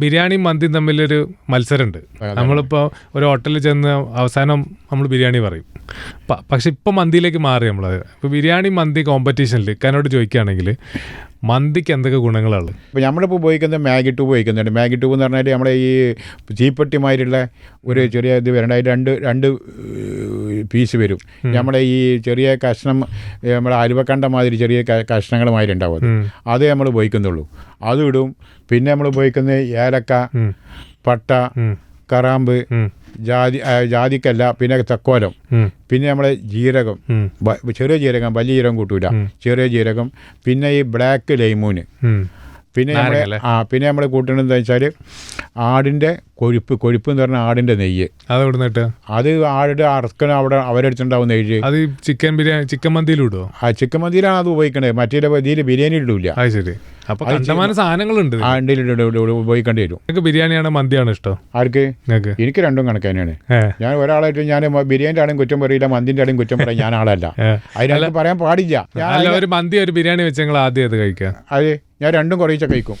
ബിരിയാണിയും മന്തിയും തമ്മിലൊരു മത്സരമുണ്ട്. നമ്മളിപ്പോൾ ഒരു ഹോട്ടലിൽ ചെന്ന് അവസാനം നമ്മൾ ബിരിയാണി പറയും. പക്ഷെ ഇപ്പം മന്തിയിലേക്ക് മാറി നമ്മളത്. ഇപ്പോൾ ബിരിയാണി മന്തി കോമ്പറ്റീഷനിൽ എന്നോട് ചോദിക്കുകയാണെങ്കിൽ മന്തിക്ക് എന്തൊക്കെ ഗുണങ്ങളാണ്? ഇപ്പോൾ നമ്മളിപ്പോൾ ഉപയോഗിക്കുന്നത് മാഗി ട്യൂബ് ഉപയോഗിക്കുന്നുണ്ട്. മാഗി ട്യൂബ് എന്ന് പറഞ്ഞാൽ നമ്മുടെ ഈ ചീപ്പട്ടിമാരുള്ള ഒരു ചെറിയ ഇത് വരേണ്ട രണ്ട് പീസ് വരും. നമ്മുടെ ഈ ചെറിയ കഷ്ണം നമ്മുടെ അലുവക്കണ്ട മാതിരി ചെറിയ കഷ്ണങ്ങൾ മാതിരി ഉണ്ടാവും. അത് നമ്മൾ ഉപയോഗിക്കുന്നുള്ളൂ. അതും ഇടും. പിന്നെ നമ്മൾ ഉപയോഗിക്കുന്നത് ഏലക്ക, പട്ട, കറാമ്പ്, ജാതിക്കല്ല, പിന്നെ തക്കോലം, പിന്നെ നമ്മളെ ജീരകം, ചെറിയ ജീരകം, വലിയ ജീരകം കൂട്ടൂല, ചെറിയ ജീരകം, പിന്നെ ഈ ബ്ലാക്ക് ലൈമൂന്, പിന്നെ നമ്മൾ കൂട്ടണമെന്ന് വെച്ചാൽ ആടിൻ്റെ കൊഴുപ്പ് എന്ന് പറഞ്ഞാൽ ആടിൻ്റെ നെയ്യ്. അത് ആടിൻ്റെ അറക്കണം അവിടെ അവരെടുത്തുണ്ടാവും നെയ്യ്. അത് ചിക്കൻ മന്തിയിലും ഇടുമോ? ചിക്കൻ മന്തിയിലാണ് അത് ഉപയോഗിക്കണത്. മറ്റേ ഇതിൽ ബിരിയാണി ഇടില്ല. ശരി. അപ്പോൾ കണ്ടമാനം സാധനങ്ങളുണ്ട് ഉപയോഗിക്കേണ്ടി വരും. നിങ്ങൾക്ക് ബിരിയാണിയാണോ മന്തിയാണോ ഇഷ്ടം? ആർക്ക്? എനിക്ക് രണ്ടും കണക്ക് തന്നെയാണ്. ഞാൻ ഒരാളായിട്ട് ഞാൻ ബിരിയാണിൻ്റെ ആടും കുറ്റം പറയില്ല, മന്തിൻ്റെ ആടും കുറ്റം പറയാം. ഞാൻ ആളല്ല, അതിനകത്ത് പറയാൻ പാടില്ല. ഒരു മന്തി ഒരു ബിരിയാണി വെച്ച് നിങ്ങൾ ആദ്യം അത് കഴിക്കാം. അത് ഞാൻ രണ്ടും കുറേശ്ശെ കഴിക്കും.